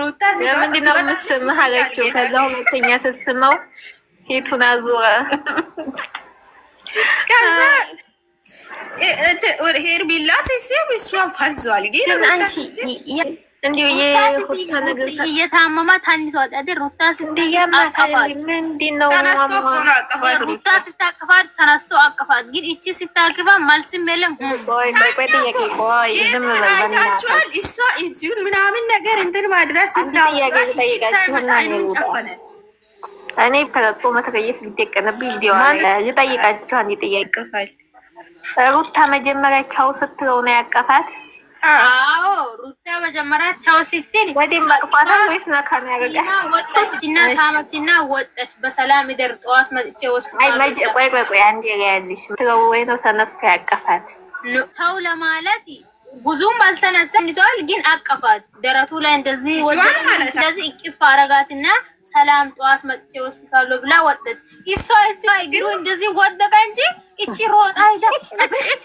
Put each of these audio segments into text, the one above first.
ሩታ ምንድነው የምትስምህ አለችው። ከዛ ሁለተኛ ስትስመው ፊቱን አዞረ። ከዛ ሄርሜላ ሲስም እሷን ፈዟል። ግን አንቺ እንዲሁ እየታመማ ታንሷል አይደል? ሩታ ምንድነው ሩታ ስታቅፋት ተነስቶ አቅፋት። ግን እቺ ስታቅፋ መልስም የለም። አይታችኋል? እሷ እጁን ምናምን ነገር እንትን ማድረስ እኔ ተለጦ መተከየስ ቢደቀንብኝ እንዲዋለ ይጠይቃቸው። አንድ ይጠይቃል። ሩታ መጀመሪያ ቻው ስትለው ነው ያቀፋት። አዎ ሩታ መጀመሪያ ቻው ስትል ወዲህ ማቅፋታ ወይስ ነካን ያረጋ ወጣችና ሳመችና ወጣች። በሰላም ይደር ጠዋት መጥቼ ወስድ። አይ ቆይ አንዴ ያያዝሽ ትለው ወይ ነው ተነስቶ ያቀፋት። ቻው ለማለት ብዙም አልተነሳም ይቷል። ግን አቀፋት ደረቱ ላይ እንደዚህ ወጣች። እንደዚህ እቅፍ አረጋትና ሰላም ጠዋት መጥቼ ወስድካለሁ ብላ ወጣች። እሷ እግሩ እንደዚህ ወደቀ እንጂ እቺ ሮጣ ሄዳ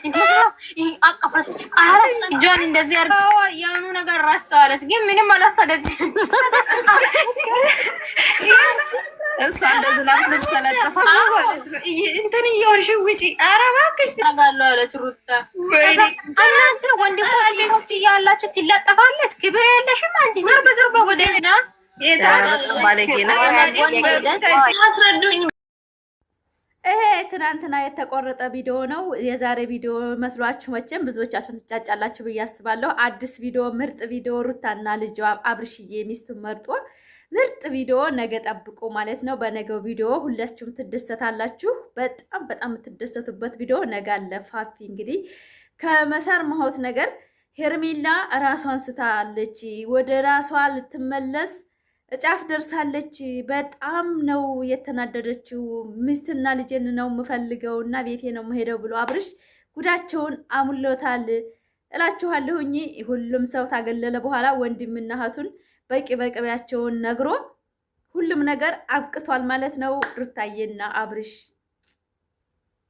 እንደዚህ አቀፈች። አራስ ጆን እንደዚህ አርጋው ያኑ ነገር ራሳለች። ግን ምንም አላሰደችም። እሷ እንደዚህ ላፍልስ ተለጥፋ ማለት ነው። እንትን ይሆንሽ ውጪ ኧረ እባክሽ ታጋለው አለች ሩታ። እናንተ ወንድሞች እያላችሁ ትለጠፋለች። ክብር የለሽም አንቺ። ዝርብ ወደና አስረዱኝ። ይሄ ትናንትና የተቆረጠ ቪዲዮ ነው። የዛሬ ቪዲዮ መስሏችሁ መቼም ብዙዎቻችሁን ትጫጫላችሁ ብዬ አስባለሁ። አዲስ ቪዲዮ፣ ምርጥ ቪዲዮ ሩታና ልጇ አብርሽዬ ሚስቱን መርጦ ምርጥ ቪዲዮ ነገ ጠብቁ ማለት ነው። በነገው ቪዲዮ ሁላችሁም ትደሰታላችሁ። በጣም የምትደሰቱበት ቪዲዮ ነገ አለ። ፋፊ እንግዲህ ከመሳር መሆት ነገር ሄርሜላ ራሷን ስታለች። ወደ ራሷ ልትመለስ ጫፍ ደርሳለች። በጣም ነው የተናደደችው። ሚስትና ልጄን ነው የምፈልገው እና ቤቴ ነው የምሄደው ብሎ አብርሽ ጉዳቸውን አሙሎታል እላችኋለሁኝ። ሁሉም ሰው ታገለለ በኋላ ወንድምና እህቱን በቅቤያቸውን ነግሮ ሁሉም ነገር አብቅቷል ማለት ነው። ሩታዬና አብርሽ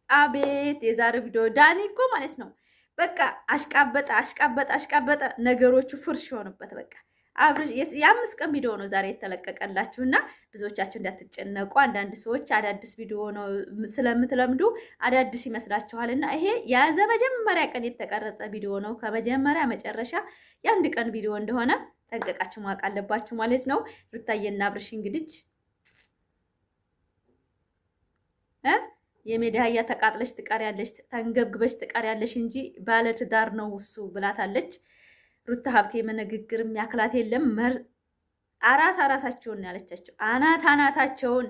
አቤት የዛሬ ቪዲዮ ዳኒ እኮ ማለት ነው በቃ አሽቃበጠ ነገሮቹ ፍርሽ ሆነበት። በቃ አብርሽ የ5 ቀን ቪዲዮ ነው ዛሬ የተለቀቀላችሁና ብዙዎቻችሁ እንዳትጨነቁ። አንዳንድ ሰዎች አዳዲስ ቪዲዮ ነው ስለምትለምዱ አዳዲስ ይመስላችኋልና ይሄ መጀመሪያ ቀን የተቀረጸ ቪዲዮ ነው። ከመጀመሪያ መጨረሻ የአንድ ቀን ቪዲዮ እንደሆነ ጠንቀቃችሁ ማወቅ አለባችሁ ማለት ነው። ሩታዬና አብርሽ እንግዲህ የሜዳያ ተቃጥለሽ ትቀሪያለሽ፣ ተንገብግበሽ ትቀሪያለሽ እንጂ ባለ ትዳር ነው እሱ ብላታለች። ሩታ ሀብቴ መነግግር የሚያክላት የለም። አራሳቸውን ያለቻቸው አናታቸውን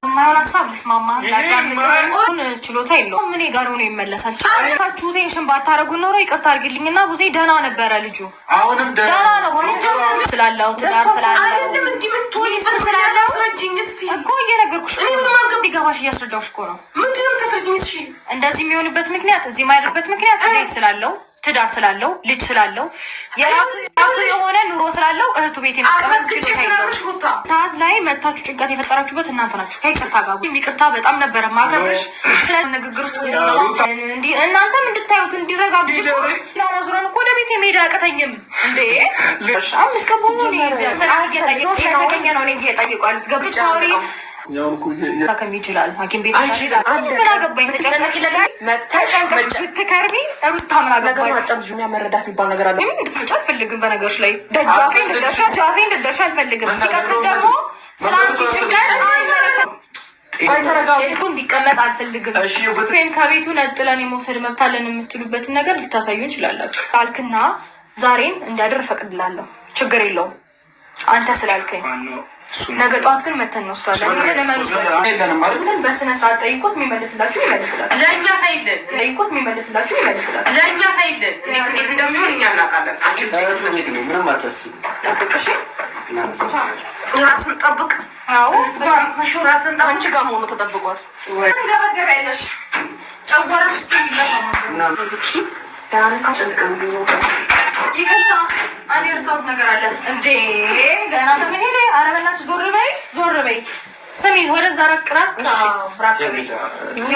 ማን ሀሳብ ልስማማ ላጋምጥራውን ችሎታ የለውም። ምን ጋር ሆኖ ይመለሳል። ቻላችሁ ቴንሽን ባታረጉ ኖሮ ይቅርታ አድርግልኝና ቡዜ ደህና ነበረ ልጁ። አሁንም ደህና ነው ስላለው ትዳር ስላለው አይደለም እንዴ ምትወልት ስላለው አስረጅኝ እስቲ እኮ እየነገርኩሽ ነው። ምን ማንገብ ዲጋባሽ እያስረዳሁሽ እኮ ነው። ምንድነው ተሰጅኝ? እሺ እንደዚህ የሚሆንበት ምክንያት እዚህ ማይደርበት ምክንያት እንዴት ስላለው ትዳር ስላለው ልጅ ስላለው የራሱ የሆነ ኑሮ ስላለው እህቱ ቤት የመቀመጥ ሰዓት ላይ መታችሁ ጭንቀት የፈጠራችሁበት እናንተ ናችሁ። ከይቅርታ ጋር ይቅርታ በጣም ነበረ ማከብርሽ። ስለ ንግግር ውስጥ እንዲ እናንተም እንድታዩት እንዲረጋጉ ዙረን እኮ ወደ ቤት የመሄድ አያቅተኝም እንዴ አምስከቡን ስለተገኘ ነው እኔ እየጠይቋል ገብቻሪ ታከም ይችላል ሐኪም ቤት ምን አገባኝ ተጨንቀሽ ስትከርሚ ሩታ ምን አገባኝ መረዳት የሚባል ነገር አለ። እንድትመጪ አልፈልግም። በነገሮች ላይ ደጃፌን እንድትደርሺ አልፈልግም። ሲቀጥል ደግሞ ስላንቺ ጭንቀት ተረጋግቶ እንዲቀመጥ አልፈልግም። ፍሬም ከቤቱ ነጥለን የመውሰድ መብት አለን የምትሉበትን ነገር ልታሳዩ እንችላላችሁ። ካልክና ዛሬን እንዲያደር ፈቅድላለሁ። ችግር የለውም አንተ ስላልከኝ። ነገ ጠዋት ግን መተን እንወስዳለን። ግን በስነ ስርዓት ጠይቆት የሚመልስላችሁ ይመልስላል። ለእኛ ሳይልን ጠይቆት የሚመልስላችሁ ይመልስላል። ለእኛ ሳይልን እንዴት እንደሚሆን እኛ እናውቃለን። ምንም አታስብ። ጠብቅሽ ራስን ጠብቅ። አዎ ራስን ጠብቅ። አንቺ ጋር መሆኑ ተጠብቋል። ገበገቢያለሽ ጨጓራሽ እስኪሚለማ ይቅርታ አንድ የርሳት ነገር አለ እንዴ ገና ተምን ሄደ። ኧረ በእናትሽ ዞር በይ ስሚ ወደዛ ረቅራ ብራከበይ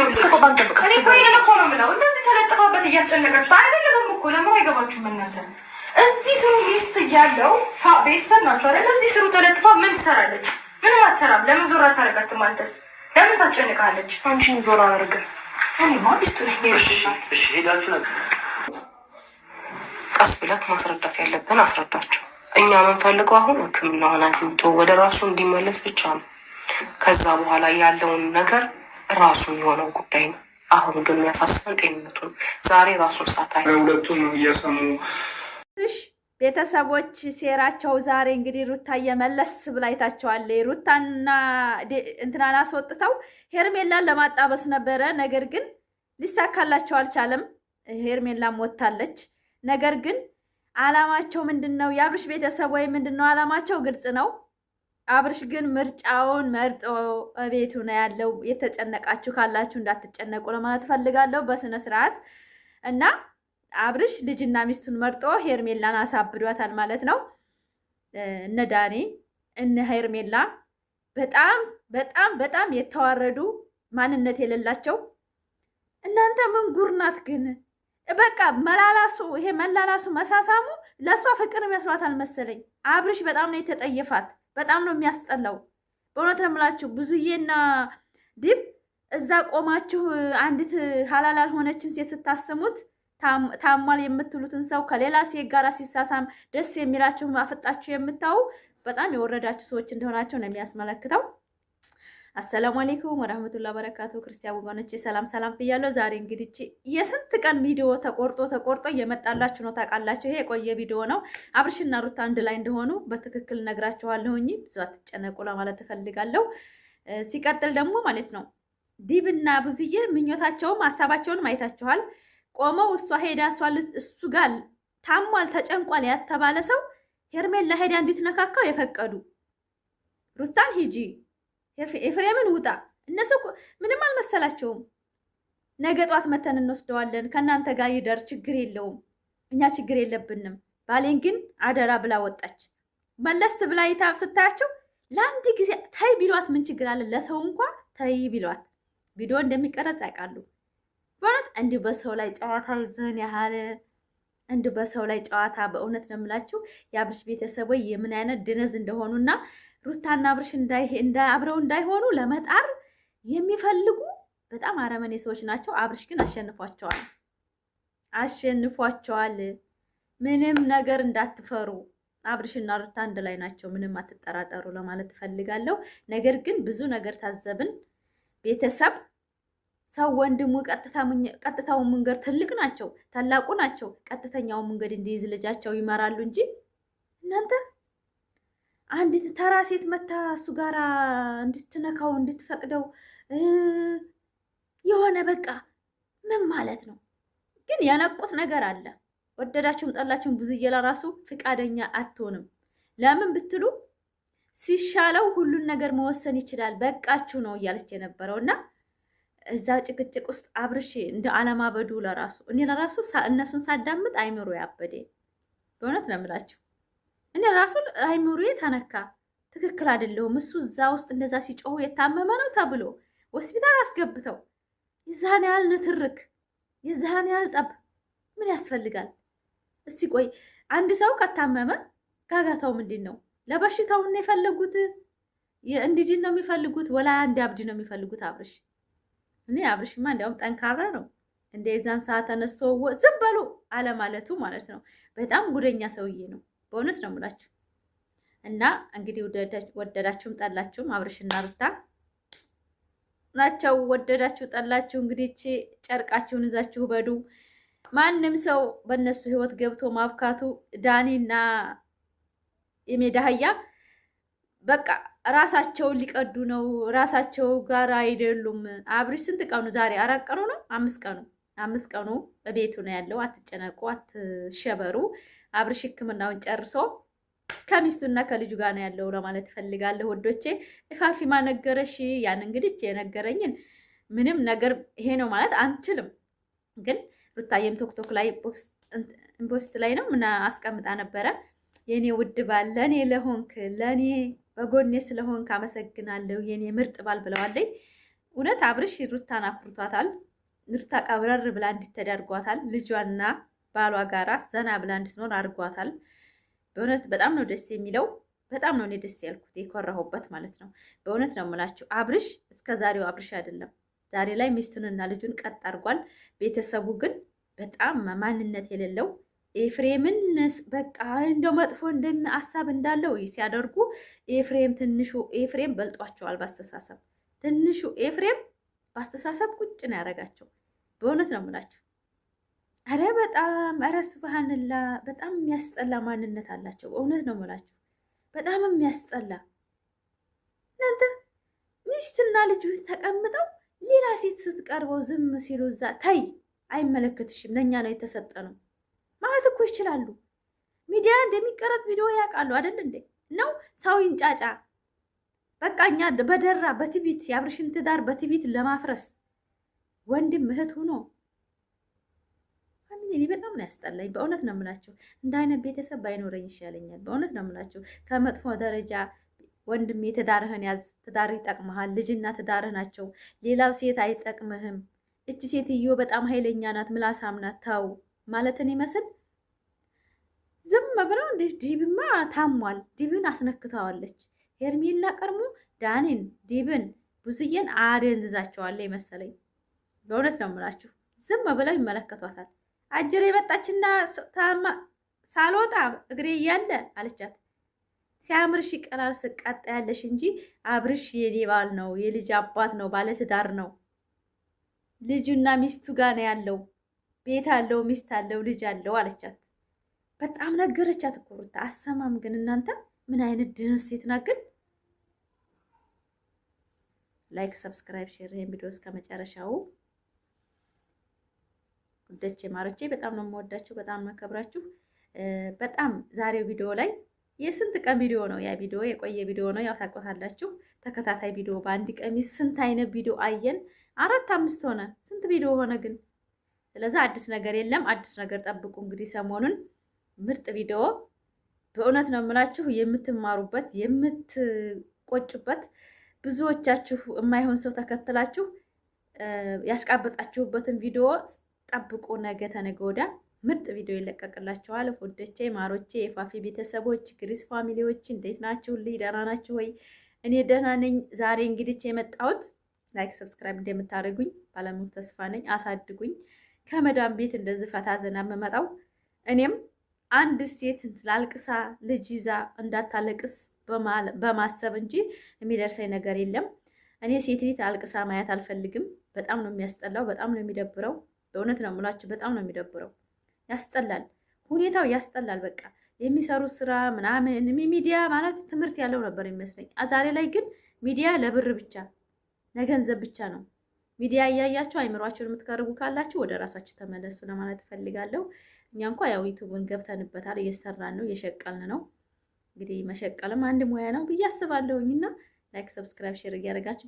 እስከቆባን ጠብቃ እኔ እኮ ይሄን እኮ ነው የምለው። እንደዚህ ተለጥፋበት እያስጨነቀችው አይደለም እኮ ለምን አይገባችሁም እናንተ እዚህ ስሩ ሚስት እያለው ቤተሰብ ናቸው አይደል? እዚህ ስሩ ተለጥፋ ምን ትሰራለች? ምንም አትሰራም። ለምን ዞር አታረጋትም? አንተስ ለምን ታስጨንቃለች? አንቺን ዞር አድርገ እኔ ሚስቱ ነኝ። እሺ ሄዳችሁ ነበር። ቀስ ብለህ ማስረዳት ያለብን አስረዳችሁ። እኛ የምንፈልገው አሁን ሕክምናውን አግኝቶ ወደ ራሱ እንዲመለስ ብቻ ነው። ከዛ በኋላ ያለውን ነገር ራሱ የሆነው ጉዳይ ነው። አሁን ግን የሚያሳስበን ጤንነቱን ዛሬ ራሱን ሳታይ ሁለቱም እየሰሙ ቤተሰቦች ሴራቸው ዛሬ እንግዲህ ሩታ እየመለስ ብላ አይታቸዋል። ሩታና እንትናን አስወጥተው ሄርሜላን ለማጣበስ ነበረ። ነገር ግን ሊሳካላቸው አልቻለም። ሄርሜላም ወጥታለች። ነገር ግን አላማቸው ምንድነው? የአብርሽ ቤተሰብ ወይ ምንድነው አላማቸው? ግልጽ ነው። አብርሽ ግን ምርጫውን መርጦ ቤቱ ነው ያለው። የተጨነቃችሁ ካላችሁ እንዳትጨነቁ ለማለት ፈልጋለሁ በስነ ስርዓት እና አብርሽ ልጅና ሚስቱን መርጦ ሄርሜላን አሳብዷታል ማለት ነው። እነ ዳኒ እነ ሄርሜላ በጣም በጣም በጣም የተዋረዱ ማንነት የሌላቸው። እናንተ ምን ጉር ናት ግን? በቃ መላላሱ ይሄ መላላሱ መሳሳሙ ለሷ ፍቅር መስሏታል መሰለኝ። አብርሽ በጣም ነው የተጠየፋት። በጣም ነው የሚያስጠላው። በእውነት ነው የምላችሁ። ብዙዬና ዲብ እዛ ቆማችሁ አንዲት ሀላል ያልሆነችን ሴት ስታስሙት ታሟል የምትሉትን ሰው ከሌላ ሴት ጋር ሲሳሳም ደስ የሚላችሁ ማፈጣችሁ የምታዩ በጣም የወረዳችሁ ሰዎች እንደሆናቸው ነው የሚያስመለክተው። አሰላሙ አለይኩም ወራህመቱላሂ ወበረካቱ። ክርስቲያን ወገኖቼ ሰላም ሰላም ብያለሁ። ዛሬ እንግዲህ የስንት ቀን ቪዲዮ ተቆርጦ እየመጣላችሁ ነው ታውቃላችሁ። ይሄ የቆየ ቪዲዮ ነው። አብርሽና ሩታ አንድ ላይ እንደሆኑ በትክክል ነግራችኋለሁኝ። ብዙ አትጨነቁ ለማለት እፈልጋለሁ። ሲቀጥል ደግሞ ማለት ነው ዲብና ብዙዬ ምኞታቸውም ሀሳባቸውንም አይታችኋል። ቆመው እሷ ሄዳ እሱ ጋር ታሟል ተጨንቋል ያተባለ ሰው ሄርሜላ ሄዳ እንድትነካካው የፈቀዱ ሩታን ሂጂ ኤፍሬምን ውጣ። እነሱ ምንም አልመሰላቸውም። ነገ ጧት መተን እንወስደዋለን ከእናንተ ጋር ይደር ችግር የለውም እኛ ችግር የለብንም። ባሌን ግን አደራ ብላ ወጣች። መለስ ብላ ይታብ ስታያቸው ለአንድ ጊዜ ታይ ቢሏት ምን ችግር አለ? ለሰው እንኳን ታይ ቢሏት ቪዲዮ እንደሚቀረጽ ያውቃሉ። በእውነት እንዲሁ በሰው ላይ ጨዋታ ይዘን ያህል እንዲሁ በሰው ላይ ጨዋታ በእውነት ነው የምላችሁ። የአብርሽ ቤተሰቦች የምን አይነት ድነዝ እንደሆኑና ሩታና አብርሽ አብረው እንዳይሆኑ ለመጣር የሚፈልጉ በጣም አረመኔ ሰዎች ናቸው። አብርሽ ግን አሸንፏቸዋል። ምንም ነገር እንዳትፈሩ። አብርሽና ሩታ አንድ ላይ ናቸው። ምንም አትጠራጠሩ ለማለት እፈልጋለሁ። ነገር ግን ብዙ ነገር ታዘብን። ቤተሰብ ሰው ወንድሙ ቀጥታውን መንገድ ትልቅ ናቸው፣ ታላቁ ናቸው። ቀጥተኛውን መንገድ እንዲይዝ ልጃቸው ይመራሉ እንጂ እናንተ አንዲት ተራ ሴት መታ እሱ ጋራ እንድትነካው እንድትፈቅደው የሆነ በቃ ምን ማለት ነው? ግን ያነቁት ነገር አለ። ወደዳችሁም ጠላችሁም ብዙዬ ለራሱ ፍቃደኛ አትሆንም። ለምን ብትሉ ሲሻለው ሁሉን ነገር መወሰን ይችላል። በቃችሁ ነው እያለች የነበረውና እዛ ጭቅጭቅ ውስጥ አብርሽ እንደ አለማበዱ ለራሱ እኔ ለራሱ እነሱን ሳዳምጥ አይምሮ ያበደ በእውነት ነው የምላችሁ። እኔ ራሱ አይምሮ ተነካ። ትክክል አይደለሁም። እሱ እዛ ውስጥ እንደዛ ሲጮሁ የታመመ ነው ተብሎ ሆስፒታል አስገብተው የዛን ያህል ንትርክ የዛን ያህል ጠብ ምን ያስፈልጋል? እስቲ ቆይ አንድ ሰው ከታመመ ጋጋታው ምንድን ነው? ለበሽታው ነው የፈለጉት? እንዲድን ነው የሚፈልጉት? ወላ እንዲያብድ ነው የሚፈልጉት? አብርሽ እኔ አብርሽማ እንዲያውም ጠንካራ ነው። እንደ የዛን ሰዓት ተነስቶ ዝም በሉ አለማለቱ ማለት ነው። በጣም ጉደኛ ሰውዬ ነው በእውነት ነው የምላችሁ። እና እንግዲህ ወደዳችሁም ጠላችሁም አብርሽና ሩታ ናቸው። ወደዳችሁ ጠላችሁ እንግዲህ ጨርቃችሁን ይዛችሁ በዱ። ማንም ሰው በእነሱ ህይወት ገብቶ ማብካቱ ዳኒና የሜዳ አህያ በቃ ራሳቸውን ሊቀዱ ነው። ራሳቸው ጋር አይደሉም። አብርሽ ስንት ቀኑ ዛሬ? 4 ቀኑ ነው 5 ቀኑ በቤቱ ነው ያለው። አትጨነቁ፣ አትሸበሩ። አብርሽ ሕክምናውን ጨርሶ ከሚስቱና ከልጁ ጋር ነው ያለው ለማለት እፈልጋለሁ ወዶቼ። ፋፊማ ነገረሽ ያን እንግዲህ የነገረኝን ምንም ነገር ይሄ ነው ማለት አንችልም። ግን ሩታየም ቶክቶክ ላይ ፖስት ላይ ነው ምን አስቀምጣ ነበረ። የኔ ውድ ባል ለኔ ለሆንክ ለኔ በጎኔ ስለሆንክ አመሰግናለሁ የኔ ምርጥ ባል ብለዋለኝ። እውነት አብርሽ ሩታን አኩርቷታል። ሩታ ቀብረር ብላ እንድትተዳርጓታል። ልጇና ባሏ ጋራ ዘና ብላ እንድትኖር አድርጓታል። በእውነት በጣም ነው ደስ የሚለው። በጣም ነው እኔ ደስ ያልኩት የኮራሁበት ማለት ነው። በእውነት ነው የምላችሁ አብርሽ እስከ ዛሬው አብርሽ አይደለም። ዛሬ ላይ ሚስቱንና ልጁን ቀጥ አድርጓል። ቤተሰቡ ግን በጣም ማንነት የሌለው ኤፍሬምን በቃ እንደው መጥፎ ሀሳብ እንዳለው ሲያደርጉ ኤፍሬም ትንሹ ኤፍሬም በልጧቸዋል ባስተሳሰብ። ትንሹ ኤፍሬም ባስተሳሰብ ቁጭ ነው ያደረጋቸው። በእውነት ነው የምላችሁ። አረ በጣም አረ ስብሃንላ በጣም የሚያስጠላ ማንነት አላቸው። እውነት ነው የምላችሁ በጣም የሚያስጠላ። እናንተ ሚስትና ልጁ ተቀምጠው ሌላ ሴት ስትቀርበው ዝም ሲሉ እዛ ታይ አይመለከትሽም፣ ለእኛ ነው የተሰጠ ነው ማለት እኮ ይችላሉ። ሚዲያ እንደሚቀረጽ ቪዲዮ ያውቃሉ አይደል እንዴ? ነው ሰው ይንጫጫ በቃ እኛ በደራ በትቢት የአብርሽን ትዳር በትቢት ለማፍረስ ወንድም እህት ሆኖ እኔ በጣም ነው ያስጠላኝ። በእውነት ነው የምላችሁ እንደ አይነት ቤተሰብ ባይኖረኝ ይሻለኛል። በእውነት ነው የምላችሁ ከመጥፎ ደረጃ ወንድሜ ትዳርህን ያዝ፣ ትዳርህ ይጠቅመሃል። ልጅና ትዳርህ ናቸው፣ ሌላው ሴት አይጠቅምህም። እቺ ሴትዮ በጣም ኃይለኛ ናት፣ ምላሳም ናት። ተው ማለትን ይመስል ዝም ብለው እንደ ዲብማ ታሟል። ዲብን አስነክተዋለች። ሄርሜላ ቀርሞ ዳኒን፣ ዲብን፣ ብዙዬን አደንዝዛቸዋለች መሰለኝ። በእውነት ነው የምላችሁ ዝም ብለው ይመለከቷታል። አጀር የመጣችና ሳልወጣ እግሬ እያለ አለቻት። ሲያምርሽ ይቀላል ስቃጣ ያለሽ እንጂ አብርሽ የኔ ባል ነው፣ የልጅ አባት ነው፣ ባለ ትዳር ነው። ልጁና ሚስቱ ጋር ነው ያለው። ቤት አለው፣ ሚስት አለው፣ ልጅ አለው አለቻት። በጣም ነገረቻት እኮ ሩታ። አሰማም ግን እናንተ ምን አይነት ድነስ ሴት ናት ግን። ላይክ፣ ሰብስክራይብ፣ ሼር ይሄን ቪዲዮ እስከ መጨረሻው ወደቼ ማሮቼ በጣም ነው የምወዳችሁ፣ በጣም ነው የማከብራችሁ። በጣም ዛሬው ቪዲዮ ላይ የስንት ቀን ቪዲዮ ነው? ያ ቪዲዮ የቆየ ቪዲዮ ነው፣ ያው ታውቃላችሁ። ተከታታይ ቪዲዮ በአንድ ቀሚስ ስንት አይነት ቪዲዮ አየን? 4 5 ሆነ። ስንት ቪዲዮ ሆነ ግን? ስለዚህ አዲስ ነገር የለም። አዲስ ነገር ጠብቁ። እንግዲህ ሰሞኑን ምርጥ ቪዲዮ በእውነት ነው የምላችሁ የምትማሩበት የምትቆጩበት፣ ብዙዎቻችሁ የማይሆን ሰው ተከትላችሁ ያስቃበጣችሁበትን ቪዲዮ ጠብቁ። ነገ ተነገ ወዲያ ምርጥ ቪዲዮ ይለቀቅላችኋል። ወደቼ ማሮቼ የፋፊ ቤተሰቦች ግሪስ ፋሚሊዎች እንዴት ናችሁ? ደህና ናችሁ ወይ? እኔ ደህና ነኝ። ዛሬ እንግዲህ የመጣሁት ላይክ ሰብስክራይብ እንደምታደርጉኝ ባለሙሉ ተስፋ ነኝ። አሳድጉኝ። ከመዳም ቤት እንደዚህ ፈታ ዘና የምመጣው እኔም አንድ ሴት ላልቅሳ ልጅ ይዛ እንዳታለቅስ በማሰብ እንጂ የሚደርሰኝ ነገር የለም። እኔ ሴት ልጅ አልቅሳ ማየት አልፈልግም። በጣም ነው የሚያስጠላው። በጣም ነው የሚደብረው። በእውነት ነው የምላችሁ በጣም ነው የሚደብረው። ያስጠላል፣ ሁኔታው ያስጠላል። በቃ የሚሰሩት ስራ ምናምን ሚዲያ ማለት ትምህርት ያለው ነበር የሚመስለኝ። ዛሬ ላይ ግን ሚዲያ ለብር ብቻ ለገንዘብ ብቻ ነው። ሚዲያ እያያችሁ አይምሯችሁን የምትቀርቡ ካላችሁ ወደ ራሳችሁ ተመለሱ ለማለት እፈልጋለሁ። እኛ እንኳ ያው ዩቲዩብን ገብተንበታል፣ እየሰራን ነው፣ እየሸቀልን ነው። እንግዲህ መሸቀልም አንድ ሙያ ነው ብዬ አስባለሁኝና ላይክ ሰብስክራይብ ሼር እያደረጋችሁ